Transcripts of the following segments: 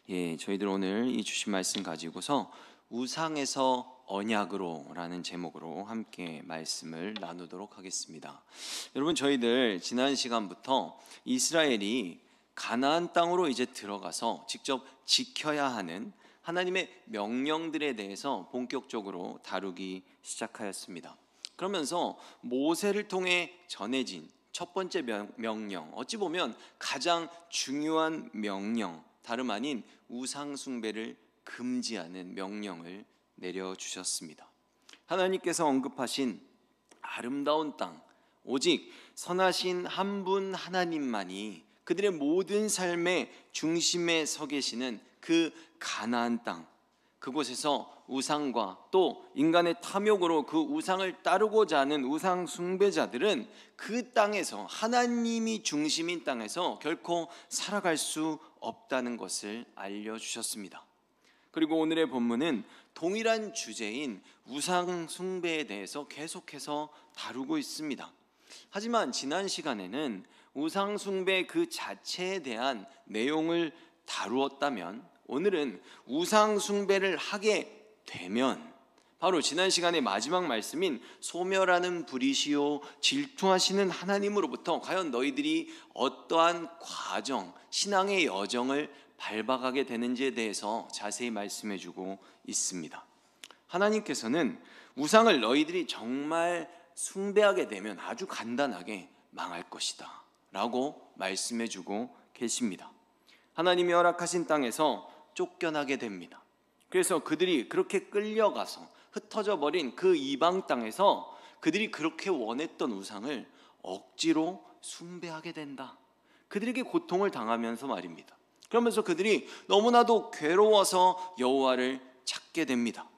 저희들 오늘 이 주신 말씀 가지고서 우상에서 언약으로라는 제목으로 함께 말씀을 나누도록 하겠습니다. 여러분, 저희들 지난 시간부터 이스라엘이 가나안 땅으로 이제 들어가서 직접 지켜야 하는 하나님의 명령들에 대해서 본격적으로 다루기 시작하였습니다. 그러면서 모세를 통해 전해진 첫 번째 명령, 어찌 보면 가장 중요한 명령, 다름 아닌 우상 숭배를 금지하는 명령을 내려주셨습니다. 하나님께서 언급하신 아름다운 땅, 오직 선하신 한 분 하나님만이 그들의 모든 삶의 중심에 서 계시는 그 가나안 땅, 그곳에서 우상과 또 인간의 탐욕으로 그 우상을 따르고자 하는 우상 숭배자들은 그 땅에서, 하나님이 중심인 땅에서 결코 살아갈 수 없다는 것을 알려주셨습니다. 그리고 오늘의 본문은 동일한 주제인 우상 숭배에 대해서 계속해서 다루고 있습니다. 하지만 지난 시간에는 우상 숭배 그 자체에 대한 내용을 다루었다면, 오늘은 우상 숭배를 하게 되면 바로 지난 시간의 마지막 말씀인 소멸하는 불이시요 질투하시는 하나님으로부터 과연 너희들이 어떠한 과정, 신앙의 여정을 밟아가게 되는지에 대해서 자세히 말씀해주고 있습니다. 하나님께서는 우상을 너희들이 정말 숭배하게 되면 아주 간단하게 망할 것이다 라고 말씀해주고 계십니다. 하나님이 허락하신 땅에서 쫓겨나게 됩니다. 그래서 그들이 그렇게 끌려가서 흩어져 버린 그 이방 땅에서 그들이 그렇게 원했던 우상을 억지로 숭배하게 된다. 그들에게 고통을 당하면서 말입니다. 그러면서 그들이 너무나도 괴로워서 여호와를 찾게 됩니다.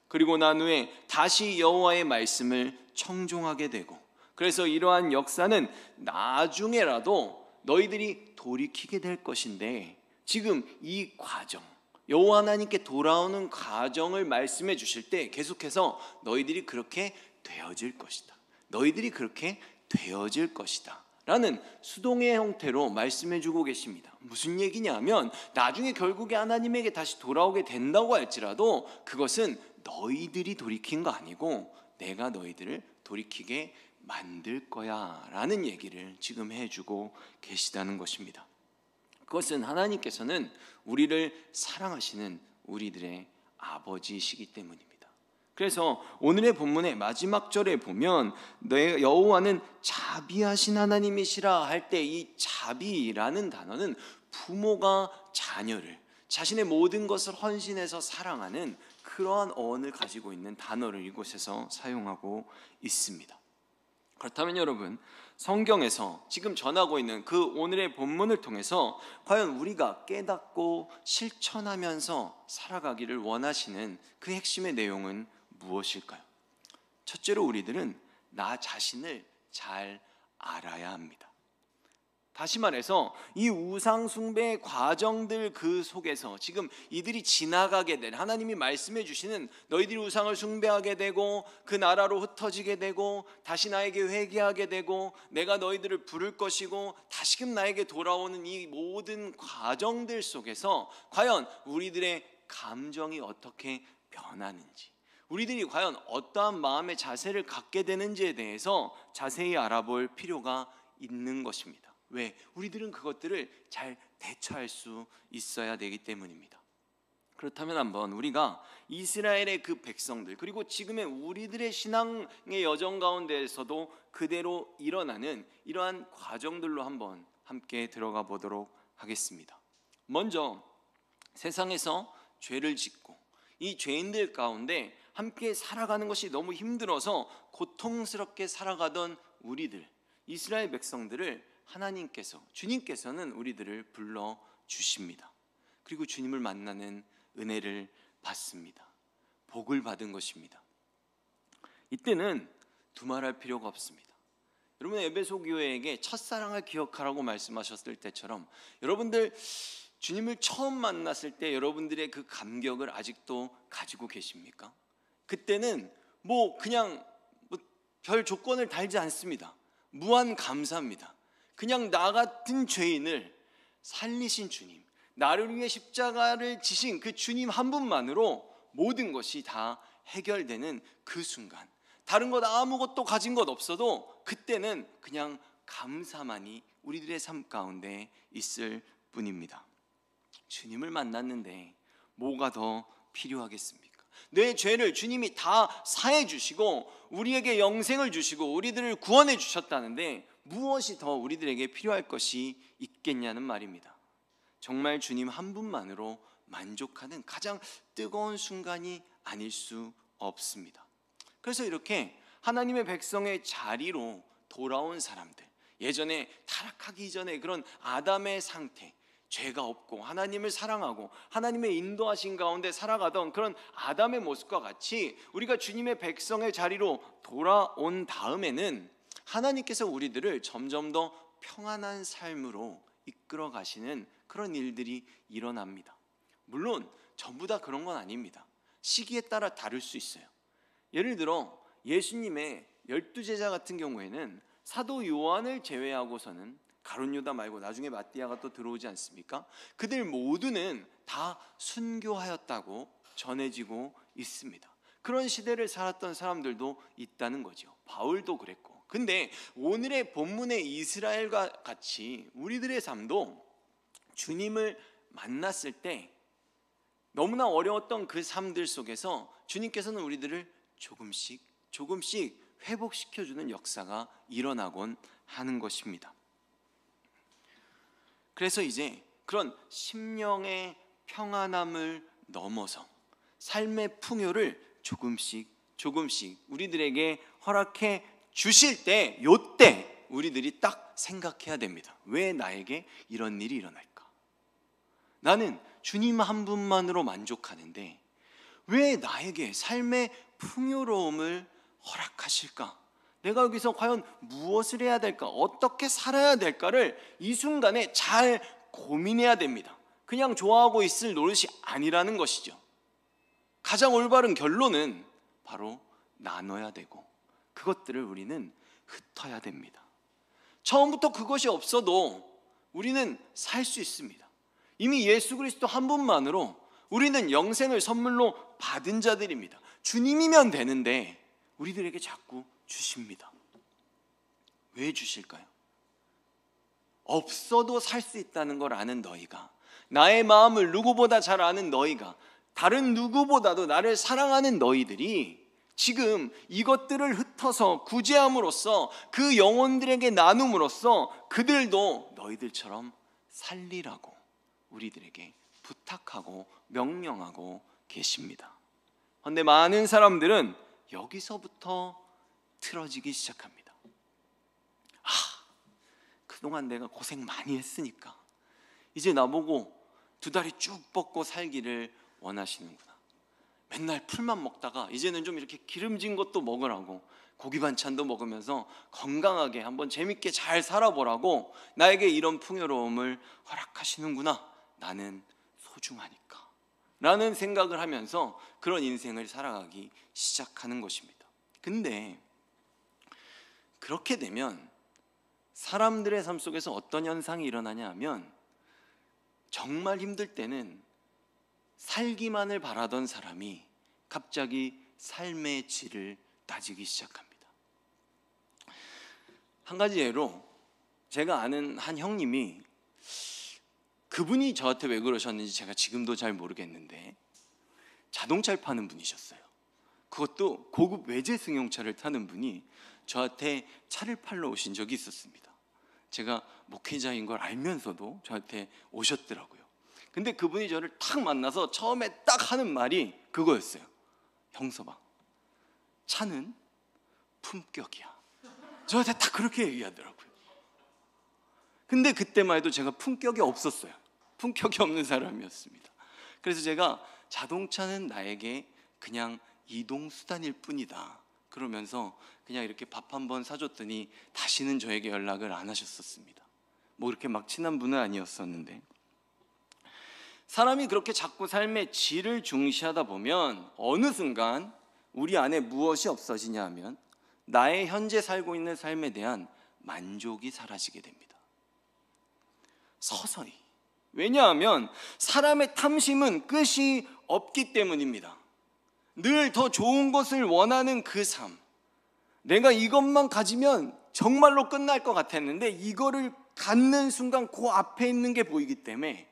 그리고 난 후에 다시 여호와의 말씀을 청종하게 되고, 그래서 이러한 역사는 나중에라도 너희들이 돌이키게 될 것인데, 지금 이 과정, 여호와 하나님께 돌아오는 과정을 말씀해 주실 때 계속해서 너희들이 그렇게 되어질 것이다, 너희들이 그렇게 되어질 것이다 라는 수동의 형태로 말씀해 주고 계십니다. 무슨 얘기냐면, 나중에 결국에 하나님에게 다시 돌아오게 된다고 할지라도 그것은 너희들이 돌이킨 거 아니고 내가 너희들을 돌이키게 만들 거야 라는 얘기를 지금 해주고 계시다는 것입니다. 그것은 하나님께서는 우리를 사랑하시는 우리들의 아버지이시기 때문입니다. 그래서 오늘의 본문의 마지막 절에 보면 여호와는 자비하신 하나님이시라 할 때 이 자비라는 단어는 부모가 자녀를, 자신의 모든 것을 헌신해서 사랑하는 그러한 어원을 가지고 있는 단어를 이곳에서 사용하고 있습니다. 그렇다면 여러분, 성경에서 지금 전하고 있는 그 오늘의 본문을 통해서 과연 우리가 깨닫고 실천하면서 살아가기를 원하시는 그 핵심의 내용은 무엇일까요? 첫째로 우리들은 나 자신을 잘 알아야 합니다. 다시 말해서 이 우상 숭배의 과정들 그 속에서 지금 이들이 지나가게 된, 하나님이 말씀해 주시는 너희들이 우상을 숭배하게 되고 그 나라로 흩어지게 되고 다시 나에게 회개하게 되고 내가 너희들을 부를 것이고 다시금 나에게 돌아오는 이 모든 과정들 속에서 과연 우리들의 감정이 어떻게 변하는지, 우리들이 과연 어떠한 마음의 자세를 갖게 되는지에 대해서 자세히 알아볼 필요가 있는 것입니다. 왜? 우리들은 그것들을 잘 대처할 수 있어야 되기 때문입니다. 그렇다면 한번 우리가 이스라엘의 그 백성들, 그리고 지금의 우리들의 신앙의 여정 가운데에서도 그대로 일어나는 이러한 과정들로 한번 함께 들어가 보도록 하겠습니다. 먼저 세상에서 죄를 짓고 이 죄인들 가운데 함께 살아가는 것이 너무 힘들어서 고통스럽게 살아가던 우리들, 이스라엘 백성들을 하나님께서, 주님께서는 우리들을 불러주십니다. 그리고 주님을 만나는 은혜를 받습니다. 복을 받은 것입니다. 이때는 두말할 필요가 없습니다. 여러분, 에베소 교회에게 첫사랑을 기억하라고 말씀하셨을 때처럼 여러분들 주님을 처음 만났을 때 여러분들의 그 감격을 아직도 가지고 계십니까? 그때는 그냥 별 조건을 달지 않습니다. 무한 감사입니다. 그냥 나 같은 죄인을 살리신 주님, 나를 위해 십자가를 지신 그 주님 한 분만으로 모든 것이 다 해결되는 그 순간, 다른 것 아무것도 가진 것 없어도 그때는 그냥 감사만이 우리들의 삶 가운데 있을 뿐입니다. 주님을 만났는데 뭐가 더 필요하겠습니까? 내 죄를 주님이 다 사해 주시고 우리에게 영생을 주시고 우리들을 구원해 주셨다는데 무엇이 더 우리들에게 필요할 것이 있겠냐는 말입니다. 정말 주님 한 분만으로 만족하는 가장 뜨거운 순간이 아닐 수 없습니다. 그래서 이렇게 하나님의 백성의 자리로 돌아온 사람들, 예전에 타락하기 전에 그런 아담의 상태, 죄가 없고 하나님을 사랑하고 하나님의 인도하신 가운데 살아가던 그런 아담의 모습과 같이 우리가 주님의 백성의 자리로 돌아온 다음에는 하나님께서 우리들을 점점 더 평안한 삶으로 이끌어 가시는 그런 일들이 일어납니다. 물론 전부 다 그런 건 아닙니다. 시기에 따라 다를 수 있어요. 예를 들어 예수님의 12제자 같은 경우에는 사도 요한을 제외하고서는 가룟 유다 말고 나중에 마띠아가 또 들어오지 않습니까? 그들 모두는 다 순교하였다고 전해지고 있습니다. 그런 시대를 살았던 사람들도 있다는 거죠. 바울도 그랬고. 근데 오늘의 본문의 이스라엘과 같이 우리들의 삶도 주님을 만났을 때 너무나 어려웠던 그 삶들 속에서 주님께서는 우리들을 조금씩 회복시켜주는 역사가 일어나곤 하는 것입니다. 그래서 이제 그런 심령의 평안함을 넘어서 삶의 풍요를 조금씩 우리들에게 허락해 주실 때, 요때 우리들이 딱 생각해야 됩니다. 왜 나에게 이런 일이 일어날까? 나는 주님 한 분만으로 만족하는데 왜 나에게 삶의 풍요로움을 허락하실까? 내가 여기서 과연 무엇을 해야 될까? 어떻게 살아야 될까를 이 순간에 잘 고민해야 됩니다. 그냥 좋아하고 있을 노릇이 아니라는 것이죠. 가장 올바른 결론은 바로 나눠야 되고 그것들을 우리는 흩어야 됩니다. 처음부터 그것이 없어도 우리는 살 수 있습니다. 이미 예수 그리스도 한 분만으로 우리는 영생을 선물로 받은 자들입니다. 주님이면 되는데 우리들에게 자꾸 주십니다. 왜 주실까요? 없어도 살 수 있다는 걸 아는 너희가, 나의 마음을 누구보다 잘 아는 너희가, 다른 누구보다도 나를 사랑하는 너희들이 지금 이것들을 흩어서 구제함으로써 그 영혼들에게 나눔으로써 그들도 너희들처럼 살리라고 우리들에게 부탁하고 명령하고 계십니다. 그런데 많은 사람들은 여기서부터 틀어지기 시작합니다. 그동안 내가 고생 많이 했으니까 이제 나보고 두 다리 쭉 뻗고 살기를 원하시는구나. 맨날 풀만 먹다가 이제는 좀 이렇게 기름진 것도 먹으라고, 고기 반찬도 먹으면서 건강하게 한번 재밌게 잘 살아보라고 나에게 이런 풍요로움을 허락하시는구나. 나는 소중하니까 라는 생각을 하면서 그런 인생을 살아가기 시작하는 것입니다. 근데 그렇게 되면 사람들의 삶 속에서 어떤 현상이 일어나냐 하면 정말 힘들 때는 살기만을 바라던 사람이 갑자기 삶의 질을 따지기 시작합니다. 한 가지 예로 제가 아는 한 형님이, 그분이 저한테 왜 그러셨는지 제가 지금도 잘 모르겠는데 자동차를 파는 분이셨어요. 그것도 고급 외제 승용차를 타는 분이 저한테 차를 팔러 오신 적이 있었습니다. 제가 목회자인 걸 알면서도 저한테 오셨더라고요. 근데 그분이 저를 딱 만나서 처음에 딱 하는 말이 그거였어요. 형서방, 차는 품격이야. 저한테 딱 그렇게 얘기하더라고요. 근데 그때만 해도 제가 품격이 없었어요. 품격이 없는 사람이었습니다. 그래서 제가 자동차는 나에게 그냥 이동수단일 뿐이다 그러면서 그냥 이렇게 밥 한번 사줬더니 다시는 저에게 연락을 안 하셨었습니다. 뭐 그렇게 막 친한 분은 아니었었는데, 사람이 그렇게 자꾸 삶의 질을 중시하다 보면 어느 순간 우리 안에 무엇이 없어지냐 하면 나의 현재 살고 있는 삶에 대한 만족이 사라지게 됩니다. 서서히 왜냐하면 사람의 탐심은 끝이 없기 때문입니다. 늘 더 좋은 것을 원하는 그 삶, 내가 이것만 가지면 정말로 끝날 것 같았는데 이거를 갖는 순간 그 앞에 있는 게 보이기 때문에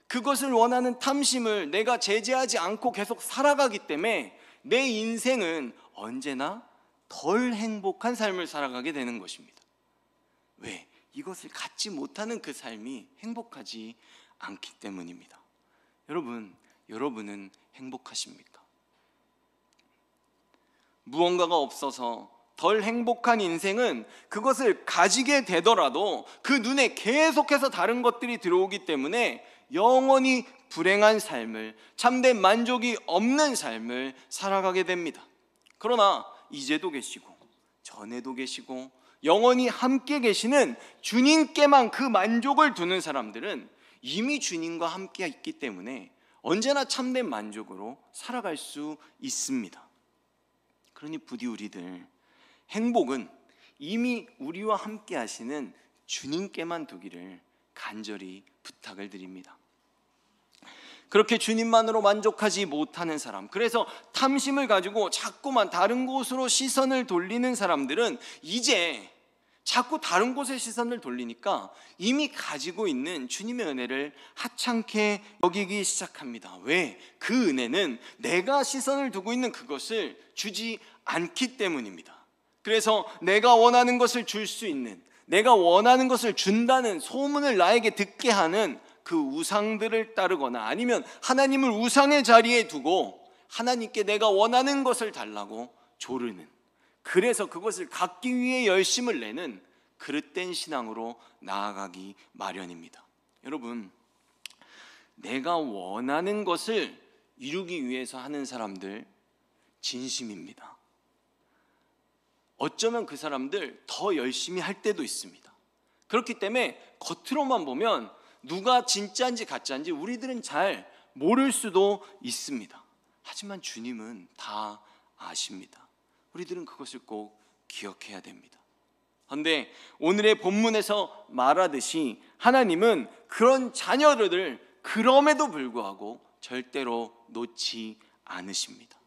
그것을 원하는 탐심을 내가 제재하지 않고 계속 살아가기 때문에 내 인생은 언제나 덜 행복한 삶을 살아가게 되는 것입니다. 왜? 이것을 갖지 못하는 그 삶이 행복하지 않기 때문입니다. 여러분은 행복하십니까? 무언가가 없어서 덜 행복한 인생은 그것을 가지게 되더라도 그 눈에 계속해서 다른 것들이 들어오기 때문에 영원히 불행한 삶을, 참된 만족이 없는 삶을 살아가게 됩니다. 그러나 이제도 계시고 전에도 계시고 영원히 함께 계시는 주님께만 그 만족을 두는 사람들은 이미 주님과 함께 있기 때문에 언제나 참된 만족으로 살아갈 수 있습니다. 그러니 부디 우리들 행복은 이미 우리와 함께 하시는 주님께만 두기를 간절히 부탁을 드립니다. 그렇게 주님만으로 만족하지 못하는 사람, 그래서 탐심을 가지고 자꾸만 다른 곳으로 시선을 돌리는 사람들은 이제 자꾸 다른 곳에 시선을 돌리니까 이미 가지고 있는 주님의 은혜를 하찮게 여기기 시작합니다. 왜? 그 은혜는 내가 시선을 두고 있는 그것을 주지 않기 때문입니다. 그래서 내가 원하는 것을 줄 수 있는, 내가 원하는 것을 준다는 소문을 나에게 듣게 하는 그 우상들을 따르거나 아니면 하나님을 우상의 자리에 두고 하나님께 내가 원하는 것을 달라고 조르는, 그래서 그것을 갖기 위해 열심을 내는 그릇된 신앙으로 나아가기 마련입니다. 여러분, 내가 원하는 것을 이루기 위해서 하는 사람들 진심입니다. 어쩌면 그 사람들 더 열심히 할 때도 있습니다. 그렇기 때문에 겉으로만 보면 누가 진짜인지 가짜인지 우리들은 잘 모를 수도 있습니다. 하지만 주님은 다 아십니다. 우리들은 그것을 꼭 기억해야 됩니다. 그런데 오늘의 본문에서 말하듯이 하나님은 그런 자녀들을 그럼에도 불구하고 절대로 놓지 않으십니다.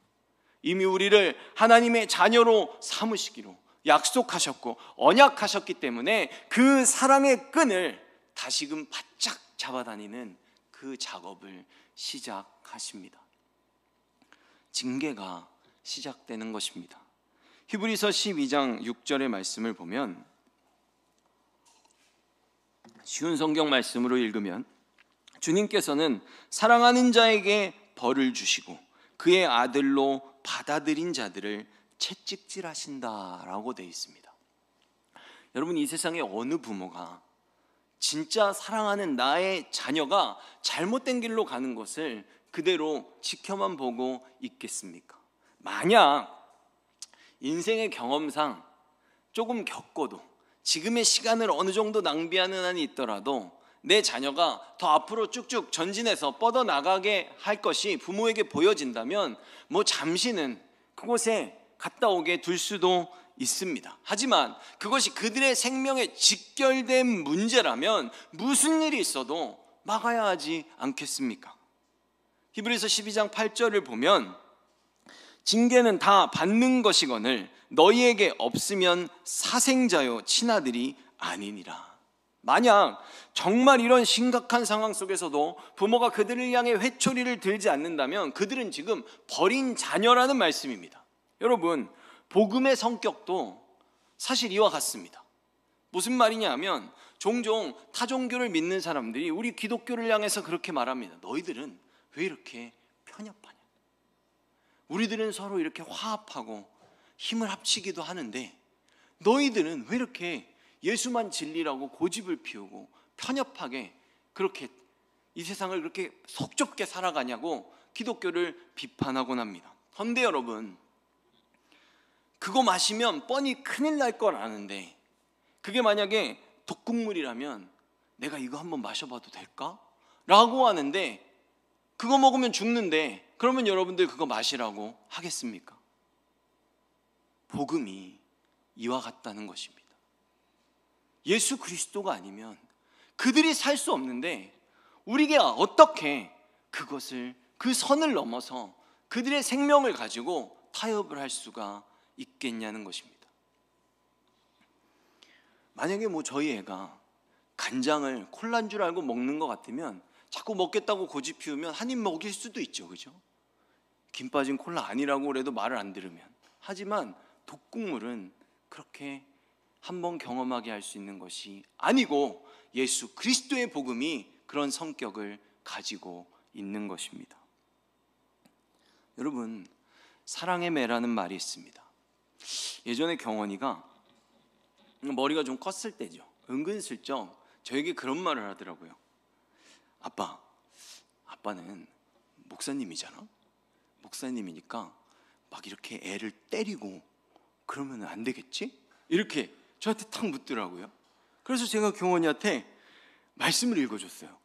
이미 우리를 하나님의 자녀로 삼으시기로 약속하셨고 언약하셨기 때문에 그 사랑의 끈을 다시금 바짝 잡아다니는 그 작업을 시작하십니다. 징계가 시작되는 것입니다. 히브리서 12장 6절의 말씀을 보면, 쉬운 성경 말씀으로 읽으면 주님께서는 사랑하는 자에게 벌을 주시고 그의 아들로 받아들인 자들을 채찍질하신다라고 되어 있습니다. 여러분, 이 세상에 어느 부모가 진짜 사랑하는 나의 자녀가 잘못된 길로 가는 것을 그대로 지켜만 보고 있겠습니까? 만약 인생의 경험상 조금 겪어도 지금의 시간을 어느 정도 낭비하는 한이 있더라도 내 자녀가 더 앞으로 쭉쭉 전진해서 뻗어나가게 할 것이 부모에게 보여진다면 잠시는 그곳에 갔다 오게 둘 수도 있습니다. 하지만 그것이 그들의 생명에 직결된 문제라면 무슨 일이 있어도 막아야 하지 않겠습니까? 히브리서 12장 8절을 보면 징계는 다 받는 것이거늘 너희에게 없으면 사생자요 친아들이 아니니라. 만약 정말 이런 심각한 상황 속에서도 부모가 그들을 향해 회초리를 들지 않는다면 그들은 지금 버린 자녀라는 말씀입니다. 여러분, 복음의 성격도 사실 이와 같습니다. 무슨 말이냐 하면 종종 타종교를 믿는 사람들이 우리 기독교를 향해서 그렇게 말합니다. 너희들은 왜 이렇게 편협하냐? 우리들은 서로 이렇게 화합하고 힘을 합치기도 하는데 너희들은 왜 이렇게 예수만 진리라고 고집을 피우고 편협하게 그렇게 이 세상을 그렇게 속 좁게 살아가냐고 기독교를 비판하곤 합니다. 그런데 여러분, 그거 마시면 뻔히 큰일 날 걸 아는데 그게 만약에 독국물이라면 내가 이거 한번 마셔봐도 될까? 라고 하는데 그거 먹으면 죽는데 그러면 여러분들 그거 마시라고 하겠습니까? 복음이 이와 같다는 것입니다. 예수 그리스도가 아니면 그들이 살 수 없는데 우리가 어떻게 그것을 그 선을 넘어서 그들의 생명을 가지고 타협을 할 수가 있겠냐는 것입니다. 만약에 저희 애가 간장을 콜라인 줄 알고 먹는 것 같으면 자꾸 먹겠다고 고집 피우면 한 입 먹일 수도 있죠, 그죠? 김 빠진 콜라 아니라고 그래도 말을 안 들으면. 하지만 독국물은 그렇게 한번 경험하게 할 수 있는 것이 아니고 예수 그리스도의 복음이 그런 성격을 가지고 있는 것입니다. 여러분, 사랑의 매라는 말이 있습니다. 예전에 경원이가 머리가 좀 컸을 때죠. 은근슬쩍 저에게 그런 말을 하더라고요. 아빠는 목사님이잖아. 목사님이니까 막 이렇게 애를 때리고 그러면 안 되겠지? 이렇게 저한테 탁 묻더라고요. 그래서 제가 경원이한테 말씀을 읽어줬어요.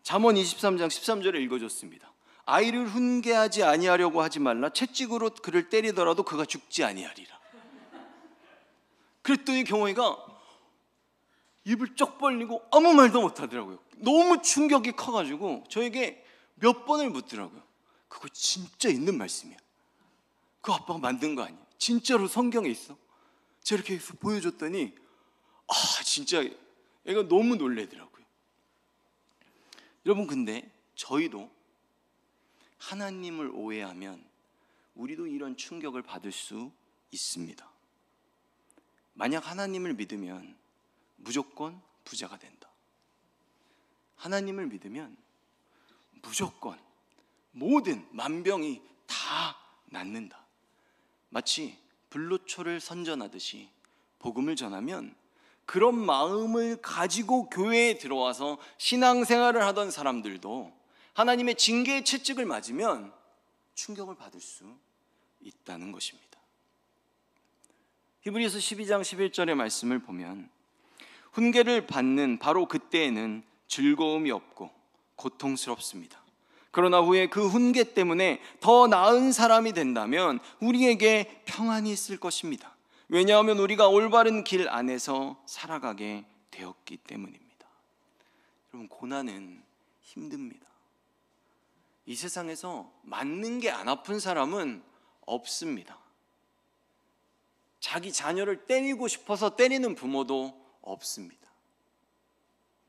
잠언 23장 13절을 읽어줬습니다. 아이를 훈계하지 아니하려고 하지 말라. 채찍으로 그를 때리더라도 그가 죽지 아니하리라. 그랬더니 경원이가 입을 쩍 벌리고 아무 말도 못하더라고요. 너무 충격이 커가지고 저에게 몇 번을 묻더라고요. 그거 진짜 있는 말씀이야. 그거 아빠가 만든 거 아니야? 진짜로 성경에 있어? 제가 이렇게 해서 보여줬더니 진짜 얘가 너무 놀래더라고요. 여러분, 근데 저희도 하나님을 오해하면 우리도 이런 충격을 받을 수 있습니다. 만약 하나님을 믿으면 무조건 부자가 된다. 하나님을 믿으면 무조건 모든 만병이 다 낫는다. 마치 불로초를 선전하듯이 복음을 전하면 그런 마음을 가지고 교회에 들어와서 신앙생활을 하던 사람들도 하나님의 징계의 채찍을 맞으면 충격을 받을 수 있다는 것입니다. 히브리서 12장 11절의 말씀을 보면 훈계를 받는 바로 그때에는 즐거움이 없고 고통스럽습니다. 그러나 후에 그 훈계 때문에 더 나은 사람이 된다면 우리에게 평안이 있을 것입니다. 왜냐하면 우리가 올바른 길 안에서 살아가게 되었기 때문입니다. 여러분, 고난은 힘듭니다. 이 세상에서 맞는 게 안 아픈 사람은 없습니다. 자기 자녀를 때리고 싶어서 때리는 부모도 없습니다.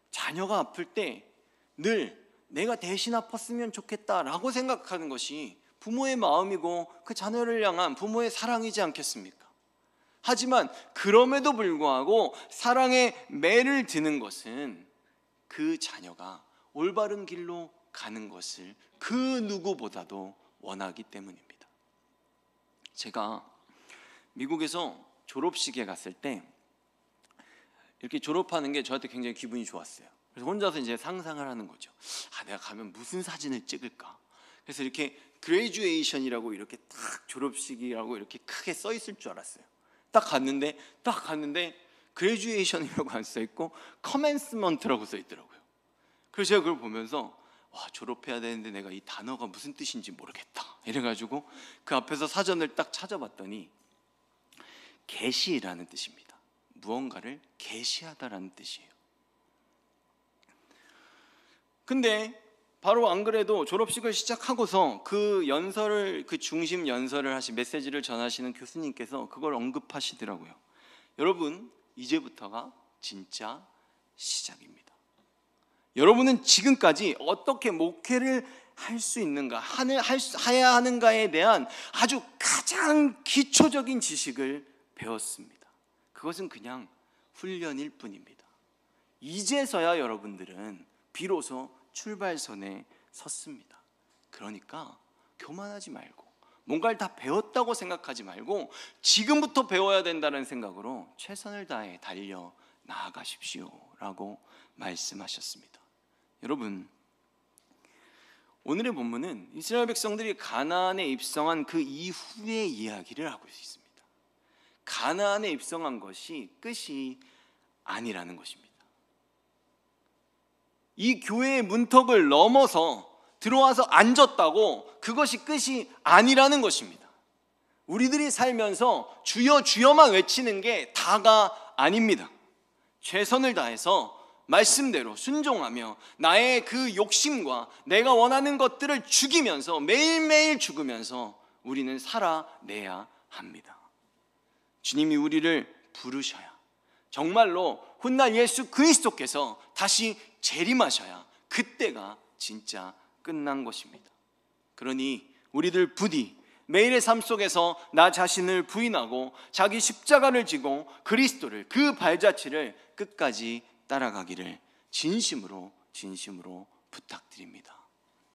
자녀가 아플 때 늘 내가 대신 아팠으면 좋겠다라고 생각하는 것이 부모의 마음이고 그 자녀를 향한 부모의 사랑이지 않겠습니까? 하지만 그럼에도 불구하고 사랑의 매를 드는 것은 그 자녀가 올바른 길로 가는 것을 그 누구보다도 원하기 때문입니다. 제가 미국에서 졸업식에 갔을 때 이렇게 졸업하는 게 저한테 굉장히 기분이 좋았어요. 그래서 혼자서 이제 상상을 하는 거죠. 내가 가면 무슨 사진을 찍을까? 그래서 이렇게 그레이주에이션이라고 이렇게 딱 졸업식이라고 이렇게 크게 써 있을 줄 알았어요. 딱 갔는데 그레이주에이션이라고 안 써 있고 커맨스먼트라고 써 있더라고요. 그래서 제가 그걸 보면서 졸업해야 되는데 내가 이 단어가 무슨 뜻인지 모르겠다 이래가지고 그 앞에서 사전을 딱 찾아봤더니 계시라는 뜻입니다. 무언가를 계시하다라는 뜻이에요. 근데 바로 안 그래도 졸업식을 시작하고서 그 중심 연설을 하신 메시지를 전하시는 교수님께서 그걸 언급하시더라고요. 여러분, 이제부터가 진짜 시작입니다. 여러분은 지금까지 어떻게 목회를 할 수 있는가, 해야 하는가에 대한 아주 가장 기초적인 지식을 배웠습니다. 그것은 그냥 훈련일 뿐입니다. 이제서야 여러분들은 비로소 출발선에 섰습니다. 그러니까 교만하지 말고 뭔가를 다 배웠다고 생각하지 말고 지금부터 배워야 된다는 생각으로 최선을 다해 달려 나아가십시오 라고 말씀하셨습니다. 여러분, 오늘의 본문은 이스라엘 백성들이 가나안에 입성한 그 이후의 이야기를 하고 있습니다. 가나안에 입성한 것이 끝이 아니라는 것입니다. 이 교회의 문턱을 넘어서 들어와서 앉았다고 그것이 끝이 아니라는 것입니다. 우리들이 살면서 주여 주여만 외치는 게 다가 아닙니다. 최선을 다해서 말씀대로 순종하며 나의 그 욕심과 내가 원하는 것들을 죽이면서 매일매일 죽으면서 우리는 살아내야 합니다. 주님이 우리를 부르셔야, 정말로 훗날 예수 그리스도께서 다시 재림하셔야 그때가 진짜 끝난 것입니다. 그러니 우리들 부디 매일의 삶 속에서 나 자신을 부인하고 자기 십자가를 지고 그리스도를, 그 발자취를 끝까지 따라가기를 진심으로 부탁드립니다.